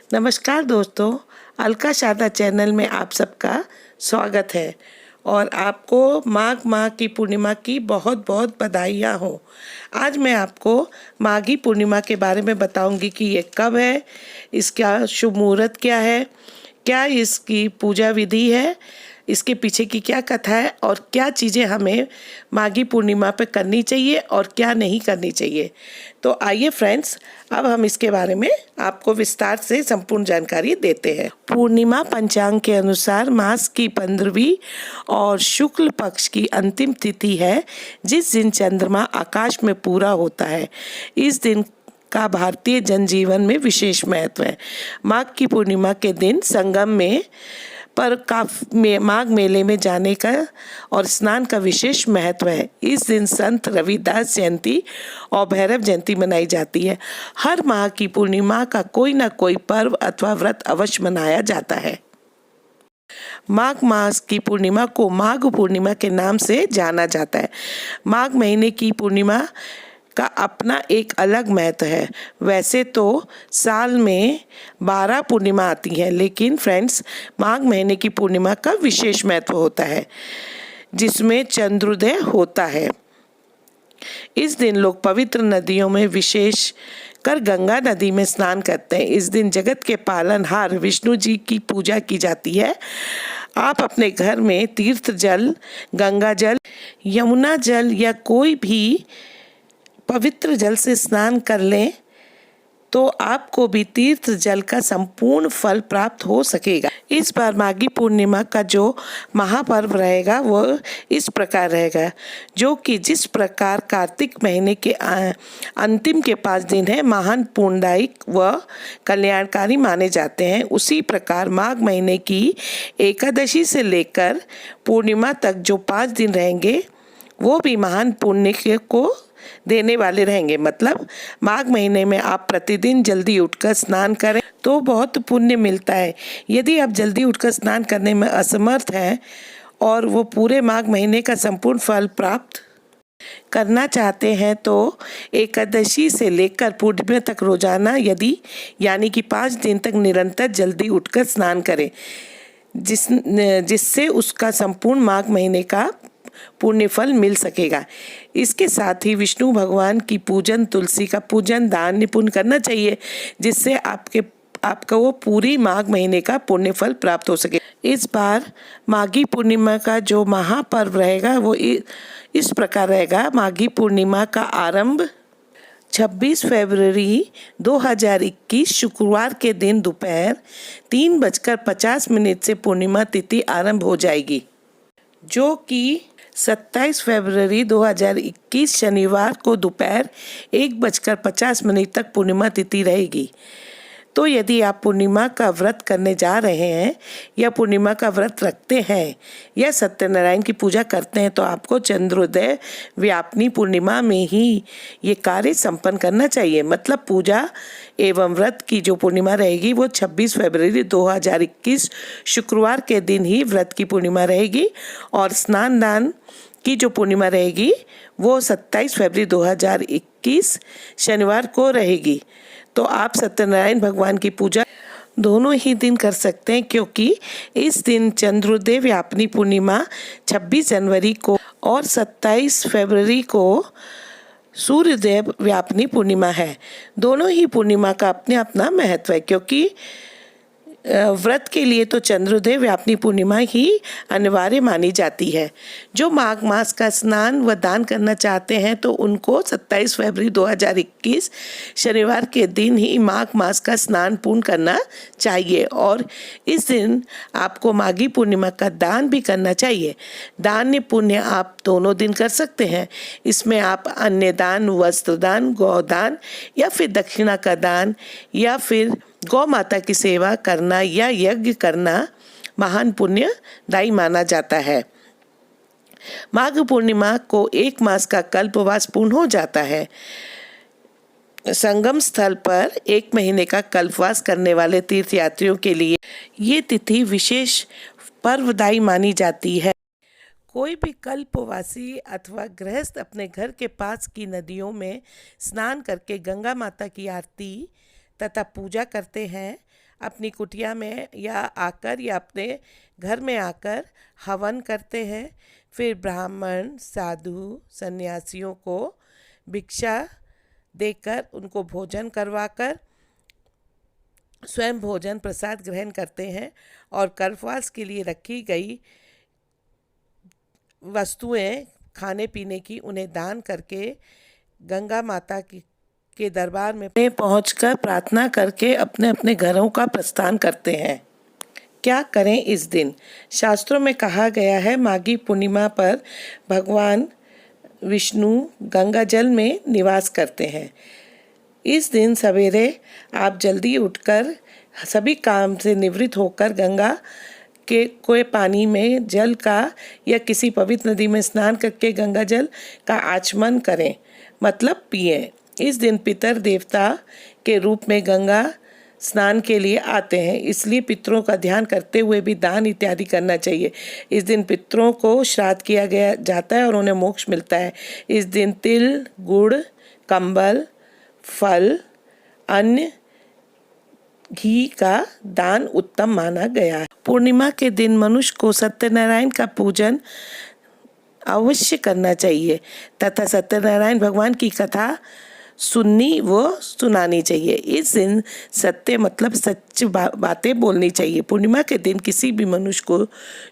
नमस्कार दोस्तों, अलका शारदा चैनल में आप सबका स्वागत है और आपको माघ माह की पूर्णिमा की बहुत बहुत बधाइयाँ हो। आज मैं आपको माघी पूर्णिमा के बारे में बताऊंगी कि ये कब है, इसका शुभ मुहूर्त क्या है, क्या इसकी पूजा विधि है, इसके पीछे की क्या कथा है और क्या चीज़ें हमें माघी पूर्णिमा पे करनी चाहिए और क्या नहीं करनी चाहिए। तो आइए फ्रेंड्स, अब हम इसके बारे में आपको विस्तार से संपूर्ण जानकारी देते हैं। पूर्णिमा पंचांग के अनुसार मास की 15वीं और शुक्ल पक्ष की अंतिम तिथि है, जिस दिन चंद्रमा आकाश में पूरा होता है। इस दिन का भारतीय जनजीवन में विशेष महत्व है। माघ की पूर्णिमा के दिन संगम में माघ मेले में जाने का और स्नान का विशेष महत्व है। इस दिन संत रविदास जयंती और भैरव जयंती मनाई जाती है। हर माह की पूर्णिमा का कोई ना कोई पर्व अथवा व्रत अवश्य मनाया जाता है। माघ मास की पूर्णिमा को माघ पूर्णिमा के नाम से जाना जाता है। माघ महीने की पूर्णिमा का अपना एक अलग महत्व है। वैसे तो साल में 12 पूर्णिमा आती हैं, लेकिन फ्रेंड्स माघ महीने की पूर्णिमा का विशेष महत्व होता है, जिसमें चंद्रोदय होता है। इस दिन लोग पवित्र नदियों में विशेष कर गंगा नदी में स्नान करते हैं। इस दिन जगत के पालनहार विष्णु जी की पूजा की जाती है। आप अपने घर में तीर्थ जल, गंगा जल, यमुना जल या कोई भी पवित्र जल से स्नान कर लें तो आपको भी तीर्थ जल का संपूर्ण फल प्राप्त हो सकेगा। इस बार माघी पूर्णिमा का जो महापर्व रहेगा वो इस प्रकार रहेगा, जो कि जिस प्रकार कार्तिक महीने के अंतिम के 5 दिन है महान पुण्यदायक व कल्याणकारी माने जाते हैं, उसी प्रकार माघ महीने की एकादशी से लेकर पूर्णिमा तक जो 5 दिन रहेंगे वो भी महान पुण्य को देने वाले रहेंगे। मतलब माघ महीने में आप प्रतिदिन जल्दी उठकर स्नान करें तो बहुत पुण्य मिलता है। यदि आप जल्दी उठकर स्नान करने में असमर्थ हैं और वो पूरे माघ महीने का संपूर्ण फल प्राप्त करना चाहते हैं तो एकादशी से लेकर पूर्णिमा तक रोजाना यानी कि 5 दिन तक निरंतर जल्दी उठकर स्नान करें, जिससे उसका संपूर्ण माघ महीने का पुण्य फल मिल सकेगा। इसके साथ ही विष्णु भगवान की पूजन, तुलसी का पूजन, दान पुण्य करना चाहिए, जिससे आपका वो पूरी माघ महीने का पुण्य फल प्राप्त हो सके। इस बार माघी पूर्णिमा का जो महापर्व रहेगा वो इस प्रकार रहेगा। माघी पूर्णिमा का आरंभ 26 फरवरी 2021 शुक्रवार के दिन दोपहर 3:50 से पूर्णिमा तिथि आरंभ हो जाएगी, जो कि 27 फरवरी 2021 शनिवार को दोपहर 1:50 तक पूर्णिमा तिथि रहेगी। तो यदि आप पूर्णिमा का व्रत करने जा रहे हैं या पूर्णिमा का व्रत रखते हैं या सत्यनारायण की पूजा करते हैं तो आपको चंद्रोदय व्यापिनी पूर्णिमा में ही ये कार्य संपन्न करना चाहिए। मतलब पूजा एवं व्रत की जो पूर्णिमा रहेगी वो 26 फरवरी 2021 शुक्रवार के दिन ही व्रत की पूर्णिमा रहेगी और स्नान दान की जो पूर्णिमा रहेगी वो 27 फरवरी 2021 शनिवार को रहेगी। तो आप सत्यनारायण भगवान की पूजा दोनों ही दिन कर सकते हैं, क्योंकि इस दिन चंद्रोदय व्यापिनी पूर्णिमा 26 जनवरी को और 27 फरवरी को सूर्योदय व्यापिनी पूर्णिमा है। दोनों ही पूर्णिमा का अपने अपना महत्व है, क्योंकि व्रत के लिए तो चंद्रोदय व्यापिनी पूर्णिमा ही अनिवार्य मानी जाती है। जो माघ मास का स्नान व दान करना चाहते हैं तो उनको 27 फरवरी 2021 शनिवार के दिन ही माघ मास का स्नान पूर्ण करना चाहिए और इस दिन आपको माघी पूर्णिमा का दान भी करना चाहिए। दान पुण्य आप दोनों दिन कर सकते हैं। इसमें आप अन्य दान, वस्त्र दान, गौदान या फिर दक्षिणा का दान या फिर गौ माता की सेवा करना या यज्ञ करना महान पुण्यदायी माना जाता है। माघ पूर्णिमा को 1 मास का कल्पवास पूर्ण हो जाता है। संगम स्थल पर 1 महीने का कल्पवास करने वाले तीर्थयात्रियों के लिए ये तिथि विशेष पर्वदायी मानी जाती है। कोई भी कल्पवासी अथवा गृहस्थ अपने घर के पास की नदियों में स्नान करके गंगा माता की आरती तथा पूजा करते हैं। अपनी कुटिया में या अपने घर में आकर हवन करते हैं। फिर ब्राह्मण, साधु, सन्यासियों को भिक्षा देकर उनको भोजन करवाकर स्वयं भोजन प्रसाद ग्रहण करते हैं और कल्पवास के लिए रखी गई वस्तुएं खाने पीने की उन्हें दान करके गंगा माता के दरबार में पहुंचकर प्रार्थना करके अपने अपने घरों का प्रस्थान करते हैं। क्या करें इस दिन? शास्त्रों में कहा गया है, माघी पूर्णिमा पर भगवान विष्णु गंगा जल में निवास करते हैं। इस दिन सवेरे आप जल्दी उठकर सभी काम से निवृत्त होकर गंगा के कोई पानी में जल का या किसी पवित्र नदी में स्नान करके गंगा जल का आचमन करें, मतलब पिएं। इस दिन पितर देवता के रूप में गंगा स्नान के लिए आते हैं, इसलिए पितरों का ध्यान करते हुए भी दान इत्यादि करना चाहिए। इस दिन पितरों को श्राद्ध किया गया जाता है और उन्हें मोक्ष मिलता है। इस दिन तिल, गुड़, कंबल, फल, अन्न, घी का दान उत्तम माना गया है। पूर्णिमा के दिन मनुष्य को सत्यनारायण का पूजन अवश्य करना चाहिए तथा सत्यनारायण भगवान की कथा सुननी व सुनानी चाहिए। इस दिन सत्य मतलब सच बातें बोलनी चाहिए। पूर्णिमा के दिन किसी भी मनुष्य को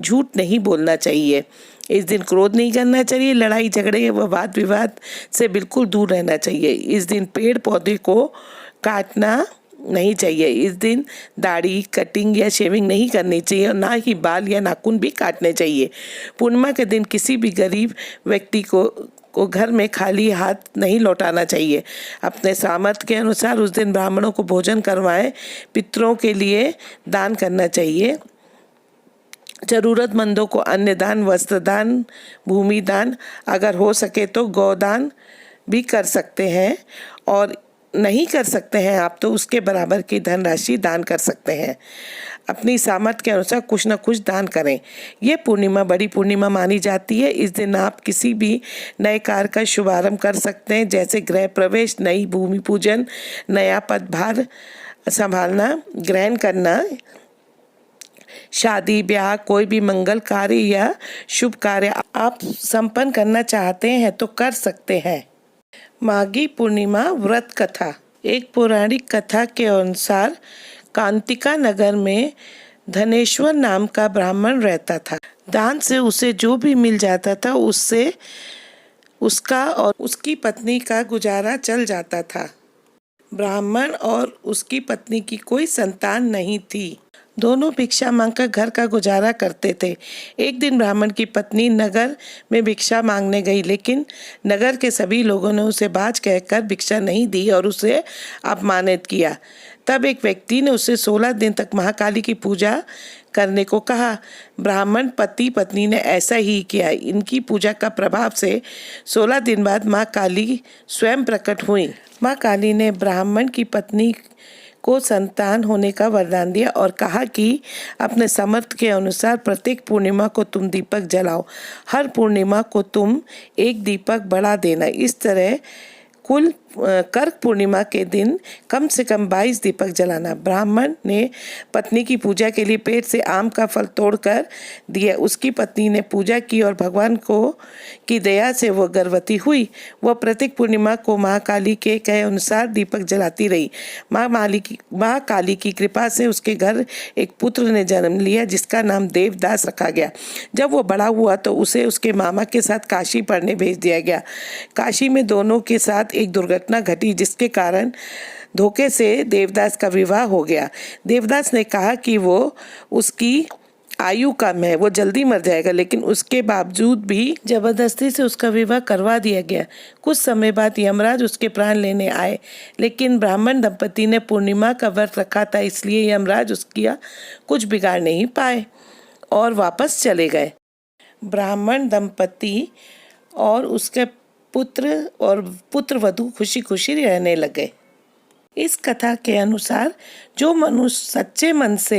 झूठ नहीं बोलना चाहिए। इस दिन क्रोध नहीं करना चाहिए। लड़ाई झगड़े व वाद विवाद से बिल्कुल दूर रहना चाहिए। इस दिन पेड़ पौधे को काटना नहीं चाहिए। इस दिन दाढ़ी कटिंग या शेविंग नहीं करनी चाहिए और ना ही बाल या नाखून भी काटने चाहिए। पूर्णिमा के दिन किसी भी गरीब व्यक्ति को घर में खाली हाथ नहीं लौटाना चाहिए। अपने सामर्थ्य के अनुसार उस दिन ब्राह्मणों को भोजन करवाएं। पितरों के लिए दान करना चाहिए। जरूरतमंदों को अन्न दान, वस्त्र दान, भूमि दान, अगर हो सके तो गौदान भी कर सकते हैं और नहीं कर सकते हैं आप तो उसके बराबर की धनराशि दान कर सकते हैं। अपनी सामर्थ्य के अनुसार कुछ न कुछ दान करें। ये पूर्णिमा बड़ी पूर्णिमा मानी जाती है। इस दिन आप किसी भी नए कार्य का शुभारंभ कर सकते हैं, जैसे गृह प्रवेश, नई भूमि पूजन, नया पदभार संभालना, ग्रहण करना, शादी ब्याह, कोई भी मंगल कार्य या शुभ कार्य आप संपन्न करना चाहते हैं तो कर सकते हैं। माघी पूर्णिमा व्रत कथा। एक पौराणिक कथा के अनुसार कांतिका नगर में धनेश्वर नाम का ब्राह्मण रहता था। दान से उसे जो भी मिल जाता था उससे उसका और उसकी पत्नी का गुजारा चल जाता था। ब्राह्मण और उसकी पत्नी की कोई संतान नहीं थी। दोनों भिक्षा मांगकर घर का गुजारा करते थे। एक दिन ब्राह्मण की पत्नी नगर में भिक्षा मांगने गई, लेकिन नगर के सभी लोगों ने उसे बाज कहकर भिक्षा नहीं दी और उसे अपमानित किया। तब एक व्यक्ति ने उसे 16 दिन तक महाकाली की पूजा करने को कहा। ब्राह्मण पति पत्नी ने ऐसा ही किया। इनकी पूजा का प्रभाव से 16 दिन बाद माँ काली स्वयं प्रकट हुई। माँ काली ने ब्राह्मण की पत्नी को संतान होने का वरदान दिया और कहा कि अपने सामर्थ्य के अनुसार प्रत्येक पूर्णिमा को तुम दीपक जलाओ। हर पूर्णिमा को तुम एक दीपक बढ़ा देना। इस तरह कुल कर्क पूर्णिमा के दिन कम से कम 22 दीपक जलाना। ब्राह्मण ने पत्नी की पूजा के लिए पेड़ से आम का फल तोड़कर दिया। उसकी पत्नी ने पूजा की और भगवान की दया से वह गर्भवती हुई। वह प्रत्येक पूर्णिमा को महाकाली के कहे अनुसार दीपक जलाती रही। माँ काली की कृपा से उसके घर एक पुत्र ने जन्म लिया, जिसका नाम देवदास रखा गया। जब वो बड़ा हुआ तो उसे उसके मामा के साथ काशी पढ़ने भेज दिया गया। काशी में दोनों के साथ एक दुर्घटना घटी, जिसके कारण धोखे से देवदास का विवाह हो गया। देवदास ने कहा कि वो उसकी आयु कम है, वो जल्दी मर जाएगा, लेकिन उसके बावजूद भी जबरदस्ती से उसका विवाह करवा दिया गया। कुछ समय बाद यमराज उसके प्राण लेने आए, लेकिन ब्राह्मण दंपति ने पूर्णिमा का व्रत रखा था, इसलिए यमराज उसका कुछ बिगाड़ नहीं पाए और वापस चले गए। ब्राह्मण दंपति और उसके पुत्र वधू खुशी खुशी रहने लगे। इस कथा के अनुसार जो मनुष्य सच्चे मन से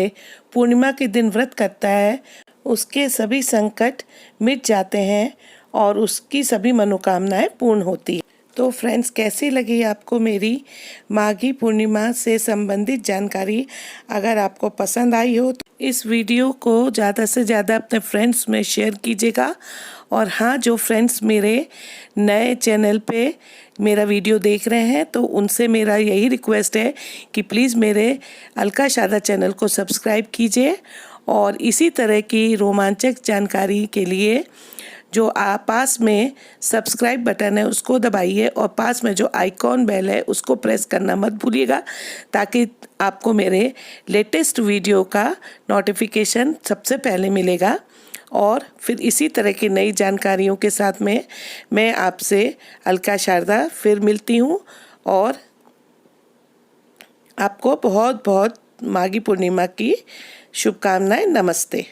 पूर्णिमा के दिन व्रत करता है, उसके सभी संकट मिट जाते हैं और उसकी सभी मनोकामनाएं पूर्ण होती हैं। तो फ्रेंड्स, कैसी लगी आपको मेरी माघी पूर्णिमा से संबंधित जानकारी? अगर आपको पसंद आई हो तो इस वीडियो को ज़्यादा से ज़्यादा अपने फ्रेंड्स में शेयर कीजिएगा। और हाँ, जो फ्रेंड्स मेरे नए चैनल पे मेरा वीडियो देख रहे हैं तो उनसे मेरा यही रिक्वेस्ट है कि प्लीज़ मेरे अलका शारदा चैनल को सब्सक्राइब कीजिए। और इसी तरह की रोमांचक जानकारी के लिए जो पास में सब्सक्राइब बटन है उसको दबाइए और पास में जो आइकॉन बेल है उसको प्रेस करना मत भूलिएगा, ताकि आपको मेरे लेटेस्ट वीडियो का नोटिफिकेशन सबसे पहले मिलेगा। और फिर इसी तरह की नई जानकारियों के साथ में मैं आपसे अलका शारदा फिर मिलती हूँ। और आपको बहुत बहुत माघी पूर्णिमा की शुभकामनाएं। नमस्ते।